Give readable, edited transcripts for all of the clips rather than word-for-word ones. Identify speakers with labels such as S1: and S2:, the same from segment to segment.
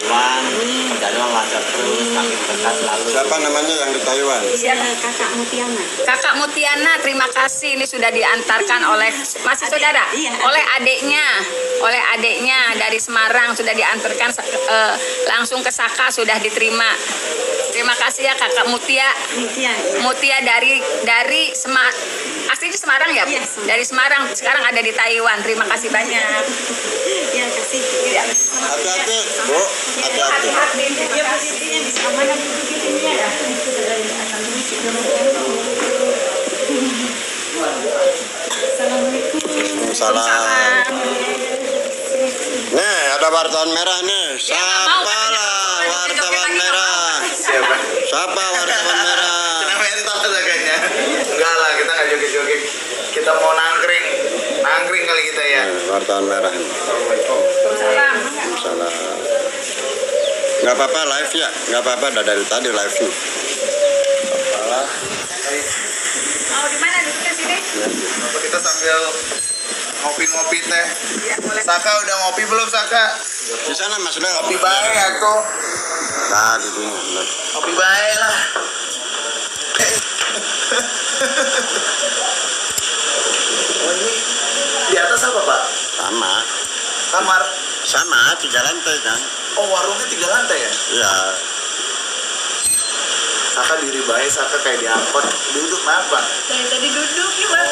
S1: Taiwan, jadwal lancar terus, makin dekat selalu.
S2: Siapa namanya yang di Taiwan?
S3: Kakak Mutiana.
S4: Kakak Mutiana, terima kasih. Ini sudah diantarkan oleh masih saudara,
S3: Iya.
S4: oleh adiknya dari Semarang sudah diantarkan langsung ke Saka sudah diterima. Terima kasih ya Kakak Mutia. Mutia dari asli di Semarang ya?
S3: Iya.
S4: Dari Semarang, sekarang ada di Taiwan. Terima kasih banyak.
S3: Ya kasih.
S4: Ya.
S2: Hati-hati, Bu. Hati-hati.
S4: Hati-hati.
S3: Ya posisinya bisa mana duduk ya. Assalamualaikum.
S2: Salam. Nih, ada wartawan merah nih. Siapa lah wartawan merah?
S5: Siapa?
S2: Siapa wartawan merah?
S5: Kena mental agaknya. Enggak lah, kita nggak joget-joget. Kita mau nangkring kali kita ya.
S2: Wartawan merah.
S4: Salam.
S2: Salah. Nggak apa-apa live ya, nggak apa-apa. Udah dari tadi live nya.
S5: Apalah.
S4: Mau di mana duduknya sini?
S5: Apa kita sambil ngopi-ngopi teh?
S4: Ya, boleh.
S5: Saka udah ngopi belum Saka?
S2: Di sana Mas udah
S5: Ngopi baik aku.
S2: Nah, di sini. Bener.
S5: Ngopi baik lah. Oh ini di atas apa Pak?
S2: Sama,
S5: Kamar.
S2: sama 3 lantai kan?
S5: Oh warungnya 3 lantai ya?
S2: Iya.
S5: Saka diri baik, Saka kayak diangkut. Duduk apa?
S4: Dari tadi duduk ya Mas.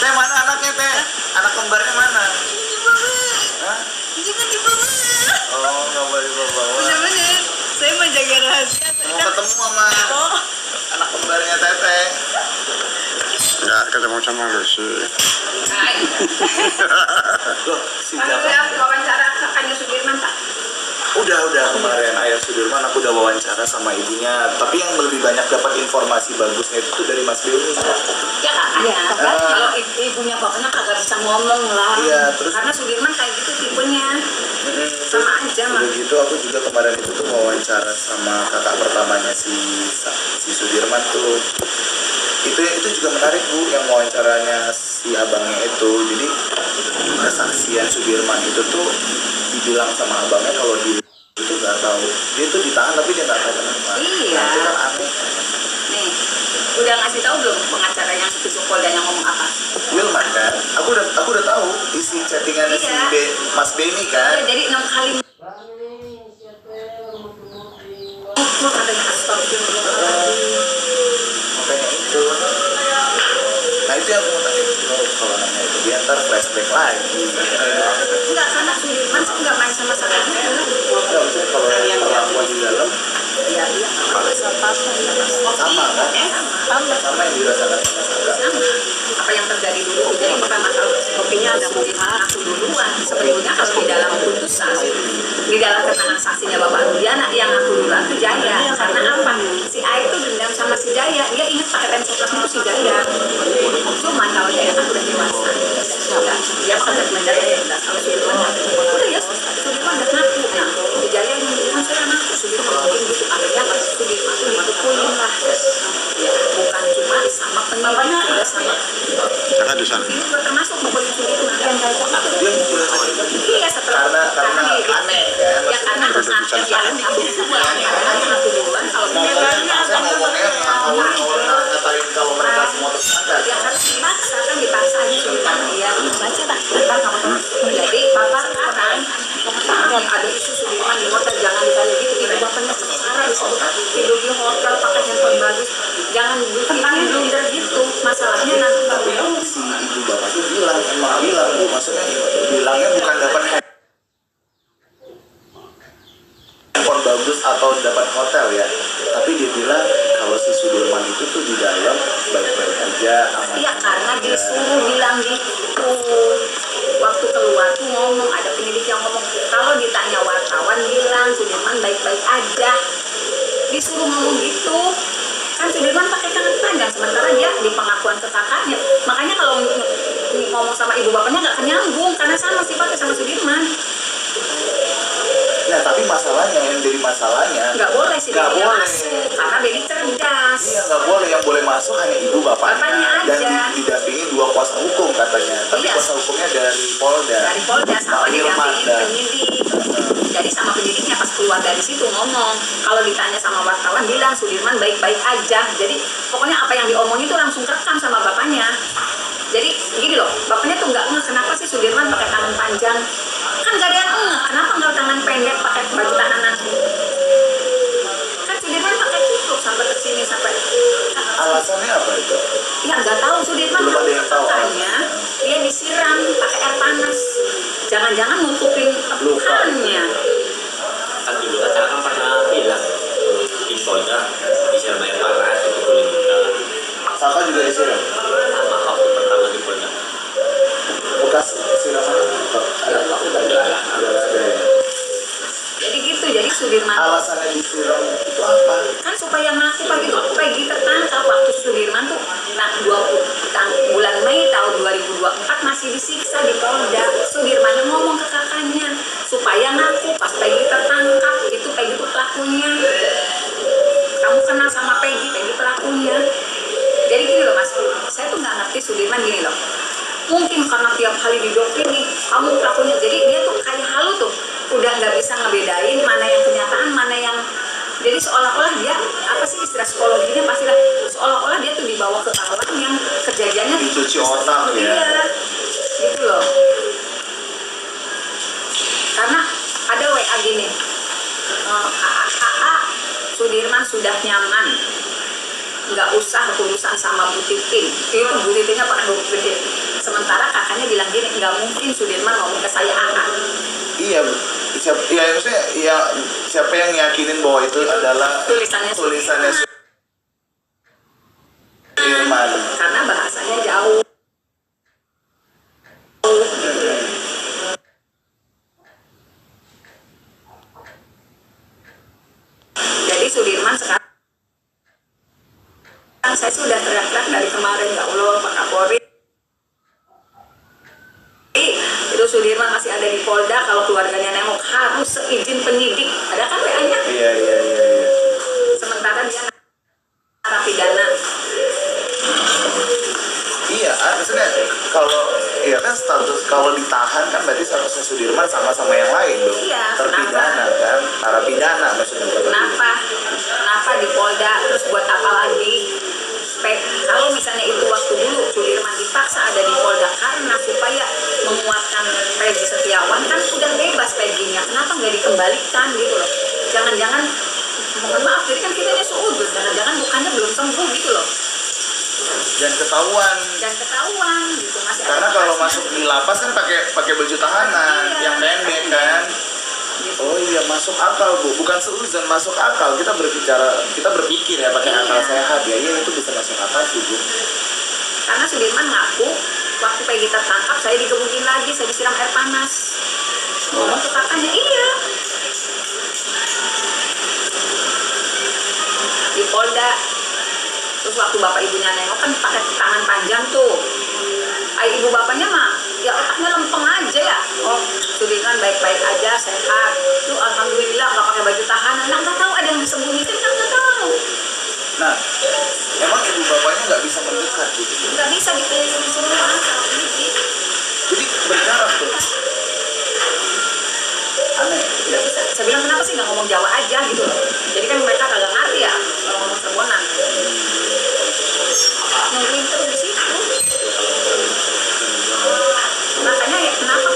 S5: Teh mana anaknya teh? Anak kembarnya mana? Hah? Oh nggak boleh dibawa.
S4: Bener-bener. Saya mau jaga rahasia.
S5: Mau ketemu sama anak kembarnya Teteh.
S2: Nggak ketemu sama Lucy.
S5: Loh, si
S4: Kalau
S5: Jaka.
S4: saya wawancara kakaknya Sudirman Pak.
S5: Udah kemarin Ayah Sudirman aku udah wawancara sama ibunya. Tapi yang lebih banyak dapat informasi bagusnya itu tuh dari Mas Dewi.
S4: Ya kakaknya. Kalau ibunya bapaknya kagak bisa ngomong lah.
S5: Iya, terus
S4: Karena Sudirman kayak gitu tipenya. Sama aja lah.
S5: udah gitu aku juga kemarin itu tuh wawancara sama kakak pertamanya si Sudirman tuh. Itu juga menarik Bu, yang wawancaranya si abangnya itu. Jadi kesaksian Sudirman itu tuh dibilang sama abangnya kalau dia itu nggak tahu, dia tuh ditahan tapi dia nggak tahu kenapa.
S4: Iya.
S5: Nah, itu kan aneh.
S4: Nih, udah ngasih tahu belum pengacara yang setuju Polda yang ngomong apa?
S5: Wilman kan, aku udah tahu isi chattingan si
S4: Iya.
S5: Mas Benny kan.
S4: Ya, jadi 6 kali. Katanya astagfirullahaladzim.
S5: Makanya itu. Nah itu yang aku mau tanya dulu, kalau nanya itu dia ntar flashback lagi.
S4: Enggak, karena Sudirman enggak main sama Saka juga.
S5: Enggak, maksudnya kalau perlakuan di dalam
S4: Iya, kalau apa-apa
S5: sama kan? Sama yang dirasakan sama Saka.
S4: sama. Apa yang terjadi dulu, jadi bukan masalah kopinya ada Sudirman aku duluan. Sebetulnya kalau di dalam putusan, di dalam keterangan saksinya Bapak Rudiana yang aku duluan itu Jaya. Karena apa? Si A itu dendam sama si Jaya. Dia ingat pakai pensil itu si Jaya. Cuman kalau Jaya kan udah dewasa. Udah, dia pakai Jaya ya udah. Kalau Sudirman udah ya, Sudirman udah ngaku. Nah, si Jaya yang bilang saya ngaku. Sudirman mungkin gitu. Akhirnya Sudirman itu dipukulin lah. Ya, bukan cuma sama penyidik, udah sama.
S2: Jangan di sana.
S4: Ini juga termasuk mukulin Sudirman.
S5: Dia mukul
S4: Iya, setelah
S5: karena aneh kan.
S4: ya karena kesaksian jalan aku duluan, karena aku duluan kalau
S5: Saya ngomongnya ngatain kalau mereka semua tersangka.
S4: ya harus dipaksa kan dipaksa aja Sudirman ya baca lah ntar kamu jadi bapak sekarang ada isu Sudirman di hotel jangan ditanya gitu ibu bapaknya sengsara tidur di hotel pakai handphone bagus jangan bikin blunder gitu masalahnya nanti baru
S5: Si ibu bapak tuh bilang, emang bilang Bu, maksudnya bilangnya bukan dapat handphone bagus atau dapat hotel ya, tapi dia bilang kalau si Sudirman itu tuh di dalam baik-baik aja, aman.
S4: iya karena disuruh bilang gitu waktu keluar tuh ngomong ada penyidik yang ngomong kalau ditanya wartawan bilang Sudirman baik-baik aja disuruh ngomong gitu kan Sudirman pakai tangan panjang sementara dia di pengakuan ke kakaknya makanya kalau ngomong sama ibu bapaknya nggak kenyambung karena sama sifatnya sama Sudirman
S5: Nah tapi masalahnya yang jadi masalahnya
S4: nggak boleh sih
S5: Nggak
S4: dia
S5: boleh.
S4: masuk karena Benny cerdas Mas.
S5: Iya, nggak boleh. Yang boleh masuk hanya ibu bapaknya.
S4: Bapaknya
S5: Dan
S4: aja.
S5: didampingi 2 kuasa hukum katanya. Tapi
S4: Iya.
S5: kuasa hukumnya dari Polda.
S4: Dari Polda sama
S5: Pak Irman,
S4: didampingin
S5: dan-
S4: penyidik. Jadi sama penyidiknya pas keluar dari situ ngomong, kalau ditanya sama wartawan bilang Sudirman baik-baik aja. Jadi pokoknya apa yang diomongin itu langsung kerekam sama bapaknya. Jadi gini loh, bapaknya tuh nggak ngeh kenapa sih Sudirman pakai tangan panjang. Kan gak ada yang ngeh, kenapa nggak tangan pendek pakai baju tahanan. Kan Sudirman pakai tutup sampai ke sini sampai.
S5: Alasannya apa itu?
S4: Ya nggak tahu Sudirman
S5: Belum ada yang tahu.
S4: katanya dia disiram pakai air panas. Jangan-jangan nutupin lukannya.
S1: Kan dulu kan saya kan pernah bilang di Polda disiram air panas itu boleh juga.
S5: Saka juga disiram.
S1: Sama waktu pertama di Polda.
S5: Bekas siraman.
S4: Jadi gitu, jadi Sudirman
S5: Alasannya disiram itu apa?
S4: kan supaya ngaku pagi itu Peggy tertangkap waktu Sudirman tuh bulan Mei tahun 2024 masih disiksa di Polda. Sudirman yang ngomong ke kakaknya supaya ngaku pas Peggy tertangkap itu Peggy itu pelakunya. Kamu kenal sama Peggy pelakunya. Jadi gini loh Mas, saya tuh nggak ngerti Sudirman gini loh. Mungkin karena tiap kali didoktrin nih, kamu pelakunya. Jadi dia tuh kayak halu tuh, udah nggak bisa ngebedain mana yang kenyataan, mana yang. Jadi seolah-olah dia apa sih istilah psikologinya pastilah seolah-olah dia tuh dibawa ke alam yang kejadiannya
S5: Dicuci otak ya.
S4: Iya, gitu loh. Karena ada WA gini, AA Sudirman sudah nyaman, nggak usah urusan sama Bu Titin. Itu Bu Titinnya pakai huruf gede. Sementara kakaknya bilang gini, nggak mungkin Sudirman ngomong ke saya AA.
S5: Iya, maksudnya ya siapa yang yakinin bahwa itu adalah
S4: Tulisannya
S5: Sudirman?
S4: Karena bahasanya jauh. Jadi Sudirman sekarang saya sudah teriak-teriak dari kemarin, ya Allah Pak Kapolri. Itu Sudirman masih ada di Polda, kalau keluarganya nengok harus seizin penyidik. Ada kan PA-nya?
S5: Iya.
S4: Sementara dia narapidana.
S5: Iya, maksudnya kalau ya kan status kalau ditahan kan berarti statusnya Sudirman sama yang lain dong.
S4: Iya,
S5: terpidana kan, narapidana maksudnya.
S4: Kenapa di Polda, terus buat apa lagi? Kalau misalnya itu waktu dulu Sudirman dipaksa ada di Polda karena supaya menguatkan Peggy Setiawan, kan udah bebas Peggy-nya, kenapa nggak dikembalikan gitu loh? Jangan-jangan mohon maaf, jadi kan kitanya seudut, jangan-jangan bukannya belum sembuh gitu loh.
S5: Dan ketahuan.
S4: Gitu masih ada
S5: Karena kalau
S4: bekasnya.
S5: masuk di lapas kan pakai baju tahanan
S4: Iya,
S5: yang pendek kan.
S4: Gitu.
S5: Oh iya, masuk akal Bu, bukan seuzon, masuk akal. Kita berpikir ya pakai
S4: Iya.
S5: akal sehat ya. Iya, itu bisa masuk akal sih Bu.
S4: Karena Sudirman ngaku waktu Peggy tertangkap saya digebukin lagi, saya disiram air panas. Ngomong ke kakaknya, iya. Di Polda. Terus waktu bapak ibunya nengok kan pakai tangan panjang tuh. Ibu bapaknya mah ya otaknya lempeng aja ya. Oh, Sudirman baik-baik aja, sehat. Tuh alhamdulillah nggak pakai baju tahanan. Nggak tahu ada yang disembunyikan, kan nggak tahu.
S5: Nah, emang ibu bapaknya nggak bisa mendekat gitu.
S4: Nggak bisa dipilih semua sama penyidik.
S5: Jadi berjarak tuh. Aneh.
S4: Nggak bisa. Saya bilang kenapa sih nggak ngomong Jawa aja gitu loh. Jadi kan mereka kagak ngerti ya kalau ngomong Serbonan. Nungguin terus di situ. Makanya ya kenapa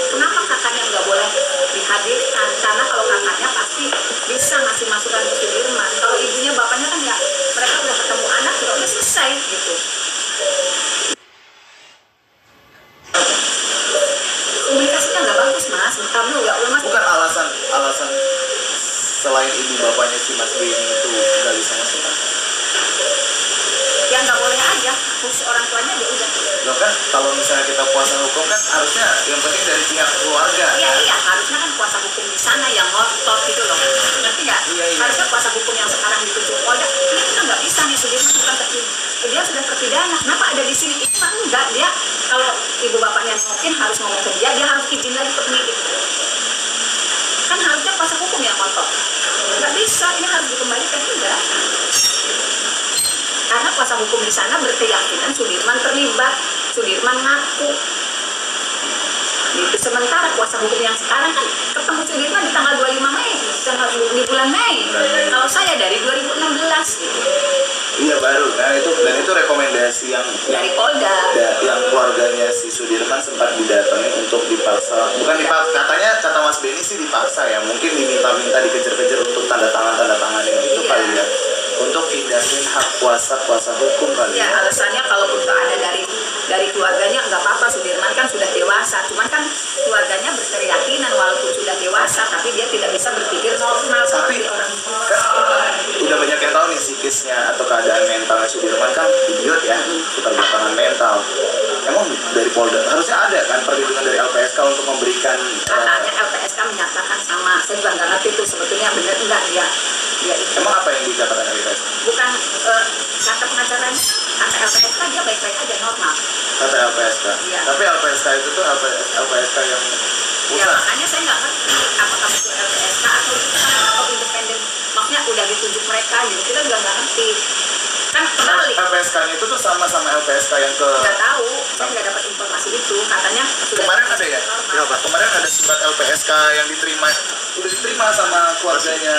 S4: kakaknya nggak boleh dihadirkan? Karena kalau kakaknya pasti bisa ngasih masukan ke Sudirman. Kalau ibunya bapaknya kan ya mereka udah ketemu anak udah selesai gitu. Komunikasinya nggak bagus mas. Kamu nggak mas.
S5: Bukan alasan selain ibu bapaknya si Mas Beni itu nggak bisa masuk kan?
S4: Ya nggak boleh aja. Fungsi orang tuanya dia udah.
S5: Loh kan kalau misalnya kita kuasa hukum kan harusnya yang penting dari pihak keluarga.
S4: Iya, harusnya kan kuasa hukum di sana yang ngotot gitu loh. Ngerti nggak?
S5: Iya.
S4: Harusnya kuasa hukum yang sekarang ditunjuk Polda, ini kita nggak bisa nih, Sudirman bukan dia sudah terpidana. Kenapa ada di sini? Itu kan enggak, dia kalau ibu bapaknya mungkin harus ngomong ke dia harus izin lagi ke penyidik. Kan harusnya kuasa hukum yang ngotot. Nggak bisa, ini harus dikembalikan juga. kuasa hukum di sana berkeyakinan Sudirman terlibat, Sudirman ngaku. Gitu. Sementara kuasa hukum yang sekarang kan ketemu Sudirman di tanggal 25 Mei, di bulan Mei. Kalau saya dari 2016 gitu.
S5: Iya baru, nah itu rekomendasi yang
S4: Dari Polda.
S5: yang keluarganya si Sudirman sempat didatangi untuk dipaksa, bukan dipaksa, katanya kata Mas Benny sih dipaksa ya, mungkin diminta-minta dikejar-kejar untuk tanda tangan yang itu
S4: Iya.
S5: kali ya, untuk pindahin hak kuasa hukum kali
S4: Ya alasannya kalaupun ada dari keluarganya nggak apa-apa, Sudirman kan sudah dewasa, cuman kan keluarganya berkeyakinan walaupun sudah dewasa tapi dia tidak bisa berpikir normal
S5: Tapi
S4: seperti orang tua.
S5: kan udah banyak yang tahu nih psikisnya atau keadaan mentalnya Sudirman kan idiot ya, keterbelakangan mental. Emang dari Polda harusnya ada kan perlindungan dari LPSK untuk memberikan
S4: Katanya LPSK menyatakan sama, saya juga nggak ngerti tuh sebetulnya benar enggak dia itu.
S5: emang apa yang dikatakan LPSK?
S4: Bukan kata pengacaranya, kata LPSK dia baik-baik aja normal.
S5: Kata LPSK.
S4: Iya.
S5: Tapi LPSK itu tuh LPSK yang
S4: Ya
S5: pusat.
S4: makanya saya nggak ngerti apakah itu LPSK atau independen. Maksudnya udah ditunjuk mereka gitu, kita juga nggak ngerti. Kan kembali.
S5: LPSK itu tuh sama LPSK yang ke
S4: Nggak tahu, saya nggak dapat informasi itu. Katanya sudah
S5: kemarin ada ya?
S4: normal.
S5: Kemarin ada surat LPSK yang udah diterima sama keluarganya.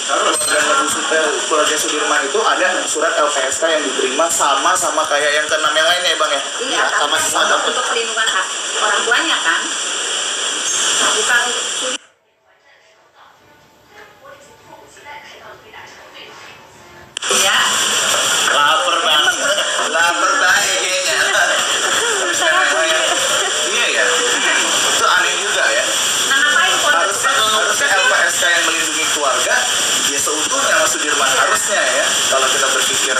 S5: Keluarga Sudirman itu ada surat LPSK yang diterima sama kayak yang ke-6 yang lainnya ya Bang ya?
S4: Iya,
S5: sama
S4: tapi untuk perlindungan hak orang tuanya kan, bukan untuk ya.
S5: lapar banget kayaknya. Iya ya, itu aneh juga ya.
S4: Nah ngapain
S5: Harusnya LPSK yang melindungi keluarga ya seutuhnya Mas Sudirman harusnya ya, kalau kita berpikir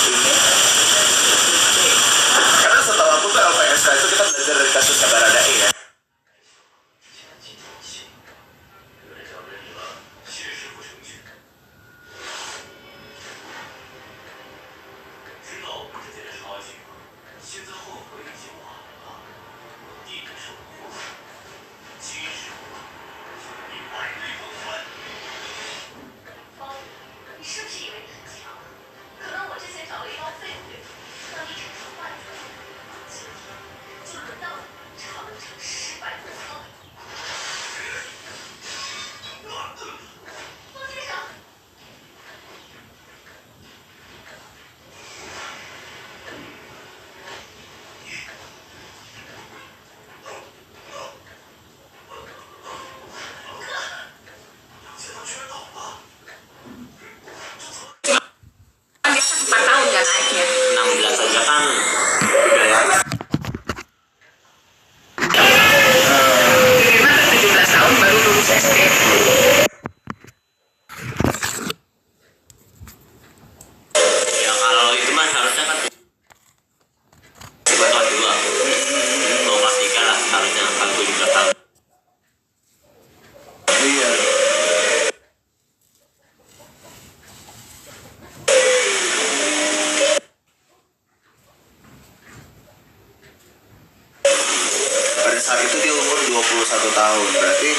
S5: ini. Karena setahu aku tuh LPSK itu kita belajar dari kasusnya Baradae ya.
S4: Dia kan 4 tahun nggak naiknya.
S1: 16 aja kan udah ya.
S4: Sudirman tuh 17 tahun baru lulus SD.
S1: Ya kalau itu mah harusnya kan kelas 2 atau kelas 3 lah harusnya kalau 17 tahun.
S5: Iya. Pada saat itu dia umur 21 tahun, berarti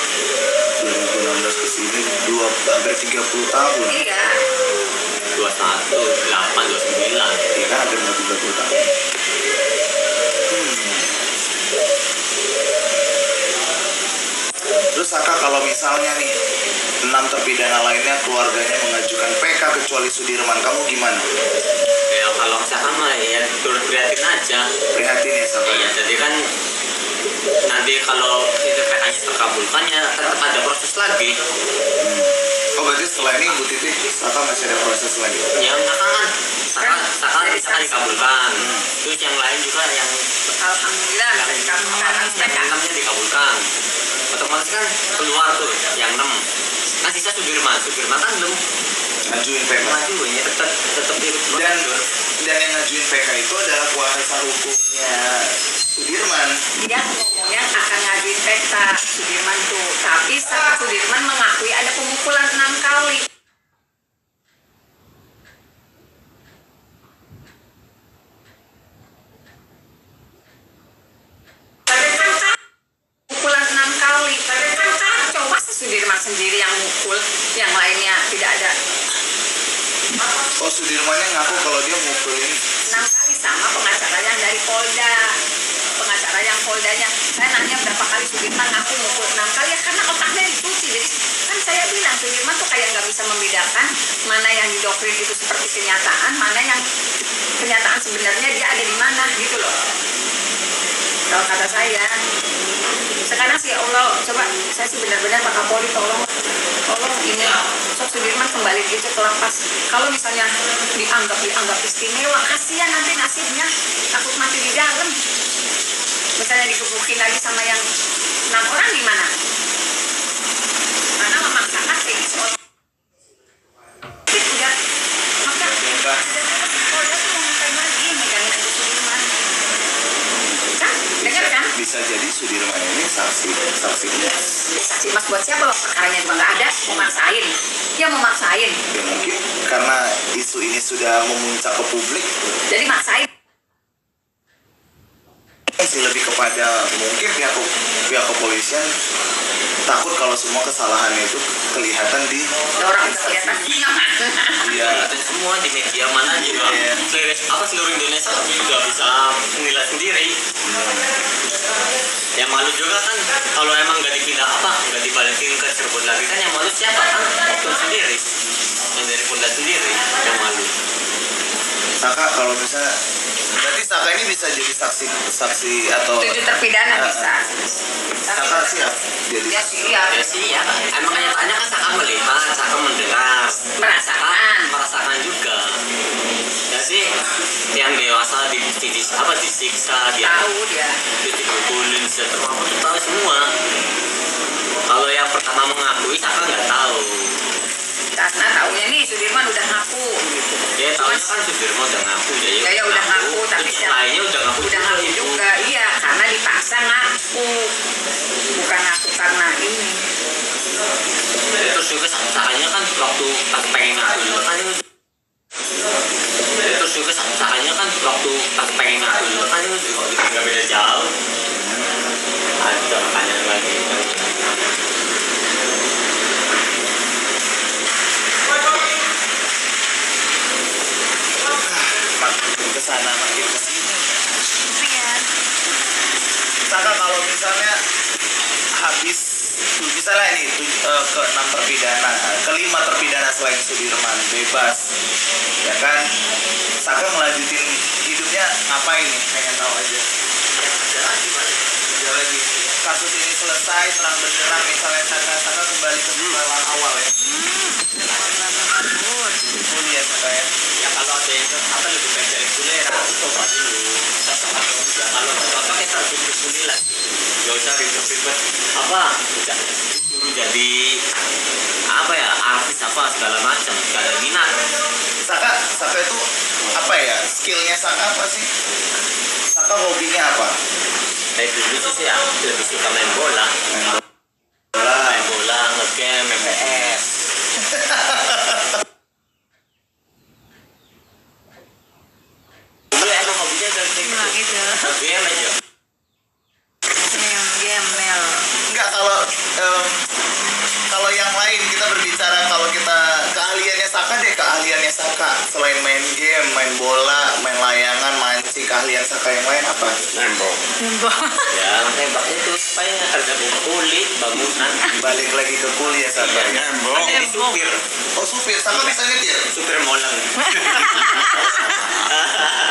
S5: 2016 ke sini hampir 30 tahun.
S4: Iya.
S1: 21, 8, 29.
S5: Iya kan hampir 30 tahun. Terus Saka kalau misalnya nih 6 terpidana lainnya keluarganya mengajukan PK kecuali Sudirman, kamu gimana?
S1: Ya kalau misalkan mah ya turut prihatin aja.
S5: Prihatin ya Saka?
S1: Iya, jadi kan nanti kalau itu PK-nya terkabulkan ya tetap ada proses lagi.
S5: Oh berarti setelah ini Bu Titi Saka masih ada proses lagi?
S1: Ya misalkan bisa dikabulkan. Terus yang lain juga yang
S4: Alhamdulillah bisa dikabulkan PK.
S1: 6-nya dikabulkan. Otomatis kan keluar tuh yang 6. Kan sisa Sudirman kan belum
S5: Ngajuin PK?
S1: ngajuin ya tetap ikut
S5: Dan
S1: prosedur.
S5: yang ngajuin PK itu adalah kuasa hukumnya Sudirman.
S4: Dia ngomongnya akan ngajuin PK Sudirman tuh, tapi saat Sudirman mengakui ada pemukulan 6 kali. Pukulan 6 kali. Coba Sudirman sendiri yang mukul, yang lainnya tidak ada.
S5: Oh Sudirmannya ngaku kalau dia mukulin
S4: 6 kali sama pengacara yang dari Polda. Pengacara yang Poldanya, saya nanya berapa kali Sudirman ngaku mukul 6 kali ya karena otaknya dicuci. Jadi kan saya bilang Sudirman tuh kayak nggak bisa membedakan mana yang didoktrin itu seperti kenyataan, mana yang kenyataan sebenarnya dia ada di mana gitu loh. Kalau kata saya, sekarang sih ya Allah, coba saya sih benar-benar Pak Kapolri tolong ini Sok Sudirman kembali gitu ke lapas. Kalau misalnya dianggap istimewa, kasihan nanti nasibnya, takut mati di dalam. Misalnya dikebukin lagi sama yang 6 orang gimana? Karena memaksakan kayak gitu orang. Udah, maka Polda tuh mau ngapain lagi megangin Agus Sudirman? Kan? Dengar kan?
S5: bisa jadi Sudirman ini saksinya
S4: Saksi mas buat siapa loh, perkaranya juga nggak ada, mau maksain. Dia mau maksain,
S5: ya mungkin karena isu ini sudah memuncak ke publik
S4: jadi maksain.
S5: sih lebih kepada mungkin pihak kepolisian takut kalau semua kesalahan itu kelihatan di
S4: Orang udah kelihatan
S5: dia
S1: Itu semua di media mana juga seluruh Indonesia juga bisa menilai sendiri. Yang malu juga kan kalau emang nggak dipindah nggak dibalikin ke Cirebon lagi kan yang malu siapa kan Oknum sendiri yang dari Polda sendiri yang malu.
S5: Saka kalau misalnya berarti Saka ini bisa jadi saksi atau
S4: 7 terpidana bisa.
S5: Saka siap jadi
S4: Ya sih, ya.
S1: Ya sih ya, emang kenyataannya kan Saka melihat, Saka mendengar, merasakan juga. Ya sih, yang dewasa disiksa, dia
S4: Tahu dia.
S1: dipukulin, apa tuh tahu semua. Kalau yang pertama mengakui Saka nggak tahu.
S4: Karena tahunya nih Sudirman udah ngaku gitu.
S1: Ya tahunya kan Sudirman udah ngaku
S4: Ya udah ngaku, tapi
S1: terus lainnya udah ngaku
S4: juga. Iya, karena dipaksa ngaku. Bukan ngaku karena ini.
S1: Terus juga Sakanya kan waktu pas pengen ngaku juga kan terus juga Sakanya kan waktu pas pengen ngaku juga kan nggak beda jauh. Ada makanya lagi.
S5: makin kesana makin kesini.
S3: Iya.
S5: Saka kalau misalnya habis misalnya ini ke-6 terpidana, ke-5 terpidana selain Sudirman bebas, ya kan? Saka melanjutin hidupnya ngapain nih? Pengen tahu aja. Kerja lagi. Kasus ini selesai terang benderang misalnya Saka kembali ke sekolah awal ya. Kuliah Saka ya.
S1: Ya kalau ada yang lebih baik dari kuliah coba dulu. Kalau cocok kita harus kuliah lah. Gak usah ribet-ribet suruh jadi artis segala macam gak ada minat.
S5: Saka itu apa ya? Skillnya Saka apa sih? Saka hobinya apa?
S1: Dari dulu sih ya lebih suka main bola, ngegame, main PS. Dulu emang hobinya dari
S3: Nah, gitu.
S1: game aja.
S3: Gembel.
S5: Enggak, kalau yang lain kita berbicara, kalau kita keahliannya Saka selain main game, main bola, main layangan, mancing, keahlian Saka yang lain apa?
S1: Nembok. Ya nembak itu supaya harga kulit bangunan.
S5: Balik lagi ke kuliah Saka ya.
S1: Nembok. Jadi supir.
S5: Oh supir, Saka bisa nyetir?
S1: Supir molang.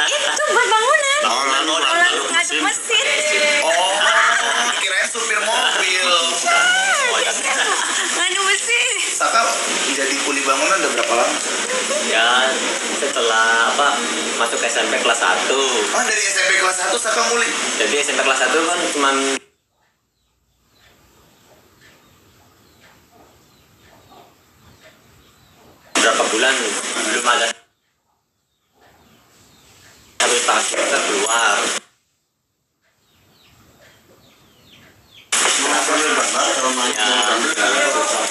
S3: Itu buat bangunan.
S1: Molang
S3: Ngaduk mesin.
S5: Oh, kirain supir mobil.
S3: Ngaduk mesin.
S5: Saka jadi kuli bangunan udah berapa lama?
S1: Ya setelah masuk SMP kelas 1.
S5: Oh dari SMP kelas 1 Saka kuli.
S1: Jadi SMP kelas 1 kan cuma berapa bulan belum ada satu tahun kita keluar.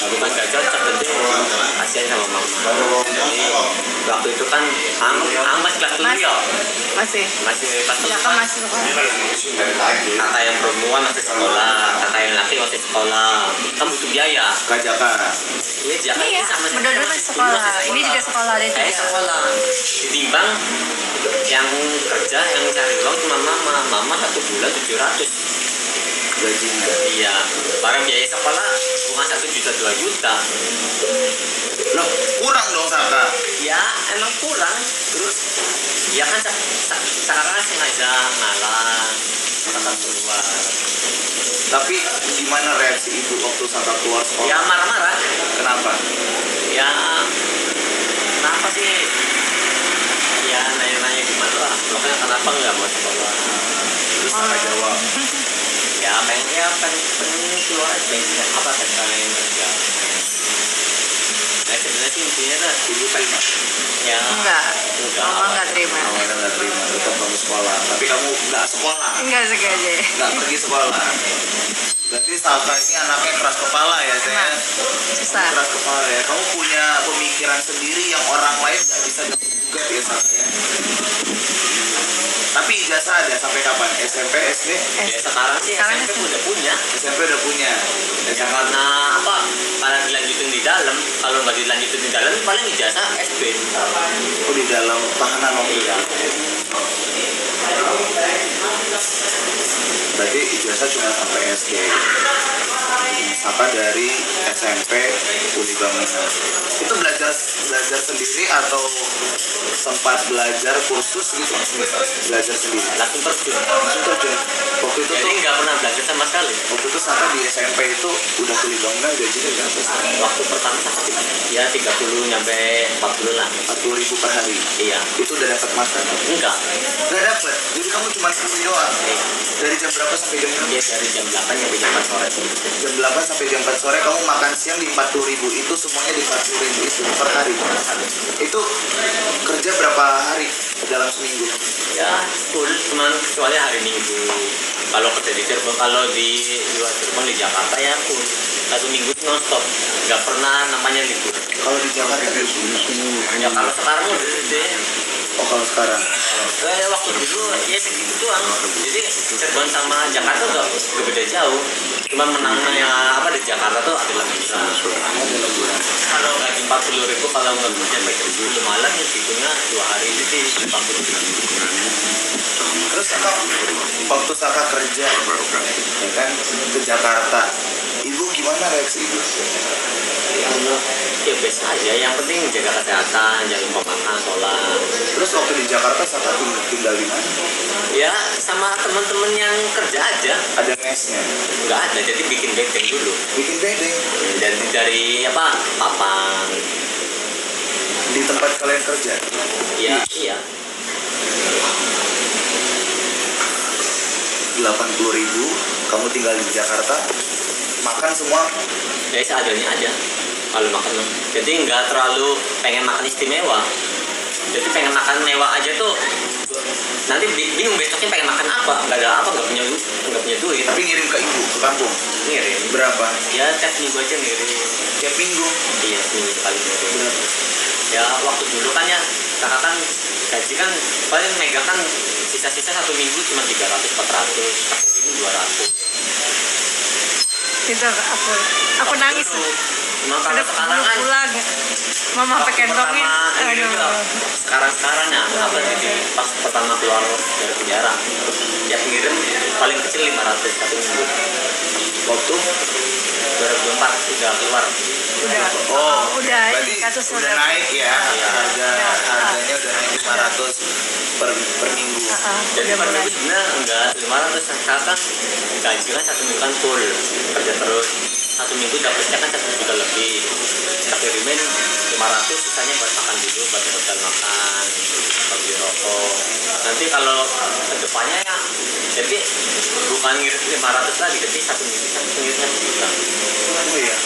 S1: bukan gak cocok penting kasihan sama mama. Jadi waktu itu kan ang masih kelas dulu ya,
S3: Masih.
S1: masih kelas
S3: Ya
S1: dulu
S3: kan
S1: kan.
S3: masih sekolah.
S1: Kakak yang perempuan masih sekolah, kakak yang laki masih sekolah, kan butuh biaya.
S5: Kajaka.
S1: Iya, jangan
S3: Iya,
S1: sama
S3: berdua-dua masih sekolah. Ini juga sekolah ada
S1: Kayak
S3: tiga.
S1: sekolah. Ditimbang yang kerja, yang cari uang cuma mama 1 bulan 700.
S5: Gajinya.
S1: Iya, barang biaya sekolah bukan 1 juta 2 juta.
S5: Loh, kurang dong Saka.
S1: Ya emang kurang. Terus ya kan sekarang kan sengaja ngalah, kakak keluar.
S5: Tapi gimana reaksi ibu waktu Saka keluar sekolah?
S1: Ya marah-marah.
S5: Kenapa?
S1: Ya kenapa sih? Ya nanya-nanya gimana lah. Pokoknya kenapa nggak mau sekolah?
S5: Terus Saka jawab.
S1: Ya pengen keluar aja, pengen apa pengen kerja. Nah sebenarnya sih intinya lah
S5: Ibu terima.
S1: ya
S3: Enggak. Mama enggak terima.
S5: Awalnya nggak terima, tetap kamu sekolah. Tapi kamu nggak sekolah,
S3: Enggak sengaja.
S5: nggak pergi sekolah. Berarti Saka ini anaknya keras kepala ya, saya.
S3: Susah.
S5: Keras kepala ya. Kamu punya pemikiran sendiri yang orang lain nggak bisa gugat ya Saka ya. Tapi ijazah ada sampai kapan? SMP, SD?
S1: ya sekarang sih
S3: Sekarang
S1: SMP
S3: sih.
S1: udah punya.
S5: SMP udah punya.
S1: Ya
S5: SMA
S1: karena apa? Karena dilanjutin di dalam. Kalau nggak dilanjutin di dalam paling ijazah SP.
S5: oh, di dalam tahanan waktu itu.
S1: Iya.
S5: Berarti ijazah cuma sampai SD. Saka dari SMP Uni Bangunan. Itu belajar sendiri atau sempat belajar kursus gitu? Belajar sendiri.
S1: Langsung terjun.
S5: Langsung terjun. Waktu itu
S1: Jadi
S5: tuh,
S1: nggak pernah belajar sama sekali.
S5: waktu itu Saka di SMP itu udah Uni Bangunan gajinya berapa sih?
S1: Waktu pertama ya 30 nyampe 40 lah.
S5: 40.000 per hari.
S1: Iya.
S5: Itu udah dapat makan?
S1: Enggak.
S5: Nggak dapat. Jadi kamu cuma sendiri doang. Dari jam berapa sampai jam berapa?
S1: Dia dari jam 8 sampai jam 4 sore.
S5: Jam 8 sampai jam 4 sore kamu makan siang di 40.000, itu semuanya di 40.000 itu per hari. Itu kerja berapa hari dalam seminggu?
S1: Ya full, cuman kecuali hari Minggu. Kalau kerja di Cirebon, kalau di luar Cirebon di Jakarta ya full. 1 minggu nonstop, nggak pernah namanya libur.
S5: Kalau di Jakarta
S1: Ya kalau sekarang udah gede.
S5: oh kalau sekarang
S1: Waktu dulu ya segitu doang. Jadi Cirebon sama Jakarta nggak beda jauh. Cuma menangnya apa di Jakarta tuh ada lemburan. Kalau gaji 40.000 kalau nggak kerja sampai jam 10 malam ya hitungnya 2 hari itu sih 40.000.
S5: terus waktu Saka kerja ya kan ke Jakarta, ibu gimana reaksi ibu?
S1: Ya biasa aja, yang penting jaga kesehatan, jangan lupa makan, sholat.
S5: Terus waktu di Jakarta Saka tinggal di mana?
S1: Ya sama teman-teman yang kerja aja,
S5: Ada mesnya,
S1: nggak ada, jadi bikin bedeng dulu.
S5: bikin bedeng
S1: Dari apa, papan.
S5: di tempat kalian kerja.
S1: Ya iya.
S5: 80.000 kamu tinggal di Jakarta, makan semua
S1: Ya seadanya aja kalau makan. Jadi nggak terlalu pengen makan istimewa. Jadi pengen makan mewah aja tuh nanti bingung besoknya pengen makan apa, nggak ada apa, nggak punya duit.
S5: tapi ngirim ke ibu ke kampung.
S1: Ngirim.
S5: Berapa?
S1: Ya tiap minggu aja ngirim.
S5: Tiap minggu.
S1: Iya seminggu sekali ngirim. Ya waktu dulu kan ya kakak kan gaji kan paling megang kan sisa-sisa 1 minggu cuma 300-400, ini 200.
S3: Itu aku nangis.
S1: Cuma kalau
S3: Ada
S1: sekarang
S3: belum
S1: kan
S3: pulang. Mama
S1: waktu
S3: pakai kentongin.
S1: pertama ini juga
S3: Aduh.
S1: sekarang ya apa jadi pas pertama keluar dari penjara ya ngirim paling kecil 500 1 minggu.
S5: Waktu
S1: 2004 sudah keluar.
S3: Udah.
S5: oh
S3: Udah.
S5: berarti
S3: Kasusnya
S5: udah naik ya, harganya udah naik 500 per minggu.
S1: Jadi
S3: Udah
S1: pada
S3: mulai.
S1: itu sebenarnya enggak 500, sekarang gaji kan 1 minggu kan full kerja terus 1 minggu dapatnya kan 1 juta lebih, kita kirimin 500, sisanya buat makan dulu, buat hotel makan, buat beli rokok. Nanti kalau kedepannya ya jadi bukan ngirim 500 lagi, jadi 1 minggu kan ngirimnya 1 juta.
S5: Oh iya.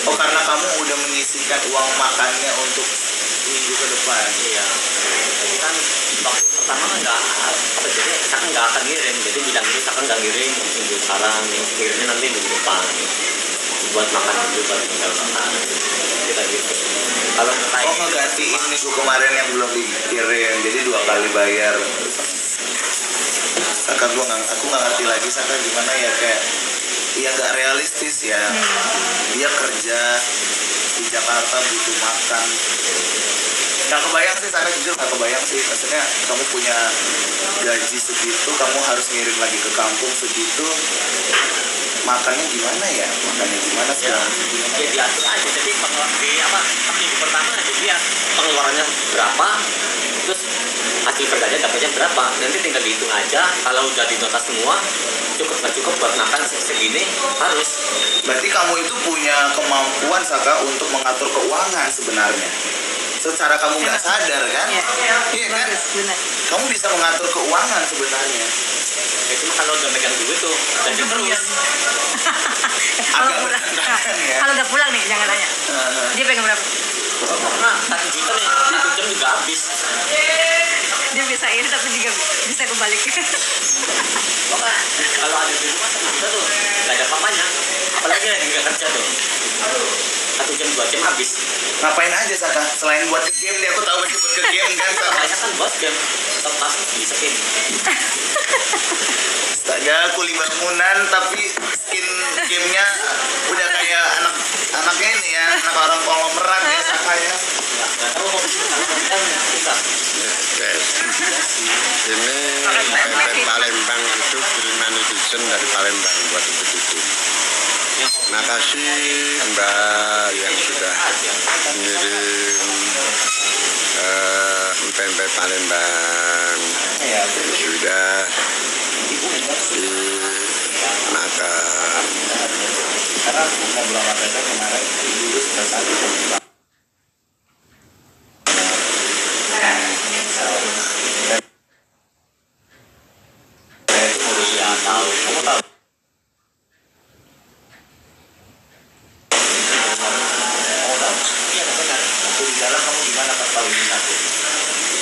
S5: Oh karena kamu udah menyisihkan uang makannya untuk minggu ke depan.
S1: Iya, jadi kan waktu pertama nggak apa jadi Saka nggak akan ngirim, jadi bilang dulu Saka nggak ngirim minggu sekarang, ngirimnya nanti minggu depan buat makan dulu, buat tinggal makan kita gitu. Kalau kayak
S5: Oh, ngegantiin minggu kemarin yang belum dikirim, jadi 2 kali bayar. Saka aku nggak ngerti lagi Saka gimana ya, kayak ya nggak realistis ya. Dia kerja di Jakarta butuh makan. Nggak kebayang sih Saka, jujur nggak kebayang sih. Maksudnya kamu punya gaji segitu, kamu harus ngirim lagi ke kampung segitu. Makannya gimana ya? Makannya gimana sih?
S1: ya diatur aja, jadi di apa minggu pertama aja dia pengeluarannya berapa, terus hasil kerjanya dapatnya berapa, nanti tinggal dihitung aja. Kalau udah dinota semua cukup nggak cukup buat makan segini harus.
S5: Berarti kamu itu punya kemampuan Saka untuk mengatur keuangan sebenarnya. Secara kamu nggak sadar kan?
S3: Iya.
S5: Iya kan?
S3: Bagus, benar.
S5: Kamu bisa mengatur keuangan sebenarnya.
S1: Ya cuma kalau udah megang duit tuh lanjut terus.
S3: Kalau
S5: Agak
S3: pulang,
S5: berantakan ya.
S3: kalau udah pulang nih jangan tanya. Dia pegang berapa?
S1: Nah 1 juta nih 1 jam juga habis.
S3: Dia bisa ini tapi juga bisa kembali.
S1: Pokoknya kalau ada di rumah 1 juta tuh nggak ada apa-apanya, apalagi yang nggak kerja tuh 1 jam 2 jam habis.
S5: Ngapain aja Saka? Selain buat ke game, dia aku tahu masih buat ke game kan Saka.
S1: Banyak kan buat game tetap masuk bisa game.
S5: Astaga, kuli bangunan tapi skin gamenya udah kayak anaknya ini ya, anak orang konglomerat ya Saka ya.
S1: Nggak tahu mau bikin kan bisa.
S2: Guys, ini pempek Palembang itu kiriman netizen dari Palembang buat itu. Makasih Mbak yang sudah ngirim pempek Palembang,
S5: Ya,
S2: sudah dimakan.
S5: karena aku ngobrol sama Tete kemarin dulu sudah satu.
S1: Ya tahu, kamu tahu.
S5: Waktu di dalam kamu gimana pas tahu ini satu?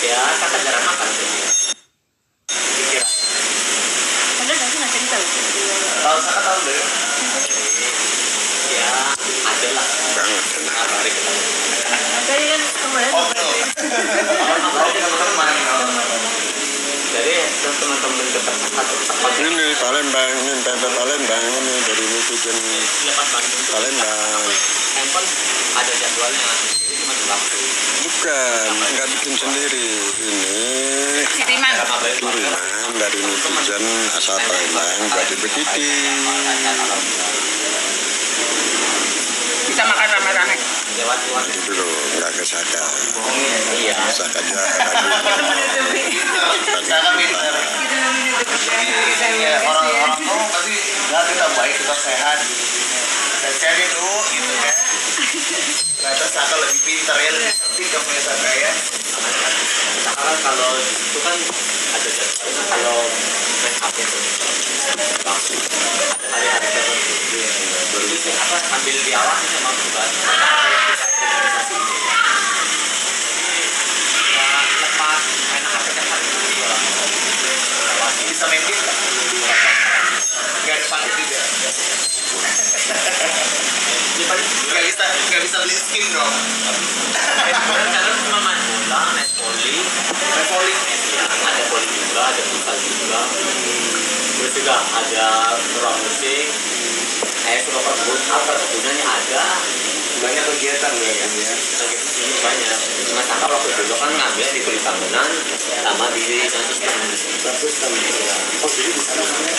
S1: Ya kata jarang makan tuh.
S5: Pikir.
S3: Bener nggak sih nggak cerita?
S5: Kalau Saka tahu dari
S1: Ya ada lah.
S2: Banget enak.
S1: Hari ketemu.
S3: Tadi kan kemarin
S5: Oh, teman-teman.
S1: Jadi teman-teman dekat satu tempat
S2: Ini Palembang, ini pempek Palembang, ini dari netizen
S1: lepas Bandung.
S2: Palembang.
S1: Handphone ada jadwalnya, jadi cuma waktu.
S2: Bukan, nggak bikin sendiri. Ini
S3: kiriman.
S2: kiriman dari netizen asal Palembang buat Ibu Titi.
S3: Bisa makan rame-rame.
S1: Lewat
S2: Gitu loh, nggak ke Saka.
S1: iya.
S2: Saka aja lagi.
S5: Saka pintar. Iya, orang-orang tuh pasti nggak kita baik, kita sehat gitu. Sehat itu gitu kan. Ternyata Saka lebih pintar ya, lebih cerdik punya Saka ya.
S1: Sekarang kalau itu kan ada jadwalnya, kalau main HP itu langsung hari-hari tertentu. Baru sih apa ambil di awal memang bukan. Lepas main HP kan hari itu
S5: Bisa main game nggak? Nggak dipakai juga. Nggak bisa beli skin dong.
S1: Karena cuma main bola, main volley,
S5: Main volley.
S1: ya, ada volley juga, ada futsal juga. Terus juga ada ruang musik, suka perkebunannya ada.
S5: Banyak kegiatan ya kan ya.
S1: Lagi di sini banyak. Mas Saka waktu dulu kan ngambil di kulit bangunan sama di sistem.
S5: Oh jadi di sana namanya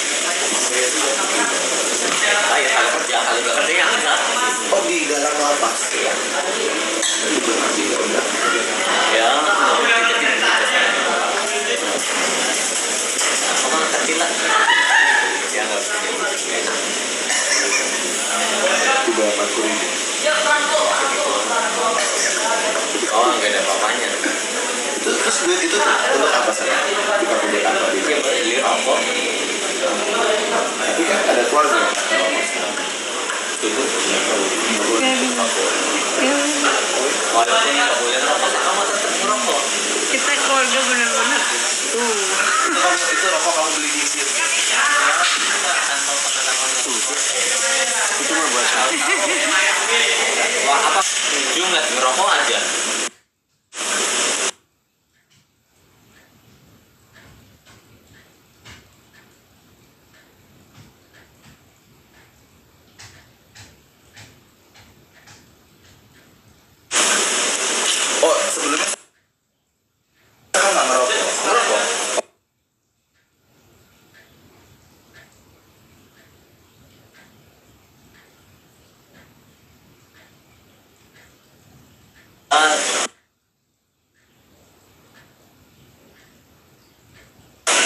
S1: Saya kalau kerja ya enggak.
S5: oh di dalam lapas.
S1: Iya.
S5: Itu nanti ya udah.
S1: Ya, orang kecil lah. Ya nggak usah enak.
S5: Itu berapa kurinya?
S1: Oh, nggak ada apa-apanya.
S5: Terus duit itu untuk apa sih? Dipakai buat apa?
S1: Dia beli rokok.
S5: Tapi kan ada keluarga.
S1: Itu
S3: Ya,
S1: walaupun nggak boleh rokok, kamu tetap ngerokok.
S3: kita keluarga bener-bener
S5: Itu rokok kamu beli di sini.
S2: Itu mah buat saya.
S1: Wah, apa? Ujung nggak ngerokok aja.
S5: Oh, sebelumnya kamu nggak ngerokok? Ngerokok?
S1: Ah,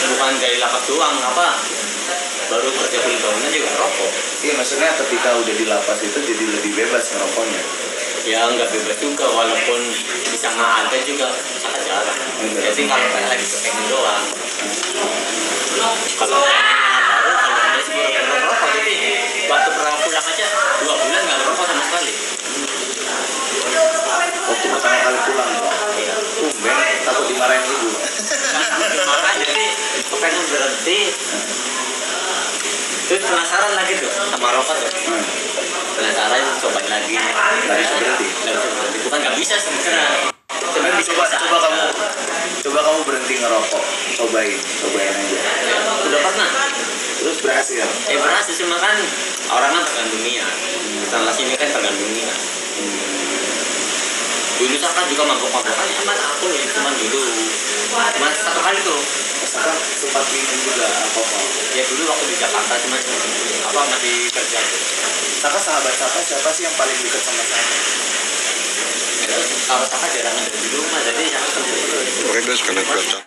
S1: bukan dari lapas doang, apa? Baru kerja full tahunnya juga rokok.
S5: Iya, maksudnya ketika udah di lapas itu jadi lebih bebas ngerokoknya.
S1: Ya nggak bebas juga, walaupun bisa nggak ada juga sangat jarang. Jadi kalau kayak lagi kepengen doang. Kalau baru kalau dia sih baru ngerokok, jadi waktu pernah pulang aja 2 bulan nggak ngerokok sama sekali.
S5: Waktu pertama kali pulang,
S1: Iya.
S5: tumben takut dimarahin ibu.
S1: Makanya jadi kepengen berhenti. Terus penasaran lagi tuh sama rokok tuh. Penasaran cobain lagi.
S5: Nggak bisa berhenti.
S1: Nggak bisa berhenti. Bukan nggak bisa sebenarnya. Sebenarnya bisa
S5: Coba kamu berhenti ngerokok, cobain aja.
S1: Udah pernah.
S5: Terus berhasil.
S1: Berhasil cuma kan orang kan tergantung niat. Setelah sini kan tergantung niat. Dulu Saka juga mabok-mabokan sama aku ya, cuma dulu. Cuma 1 kali tuh.
S5: Misalkan sempat minum juga alkohol.
S1: Ya dulu waktu di Jakarta cuma apa masih kerja tuh.
S5: Saka sahabat Saka siapa sih yang paling dekat sama Saka?
S1: Ya, kalau Saka jarang ada di rumah, jadi Saka sendiri.
S2: Mereka sekali kota.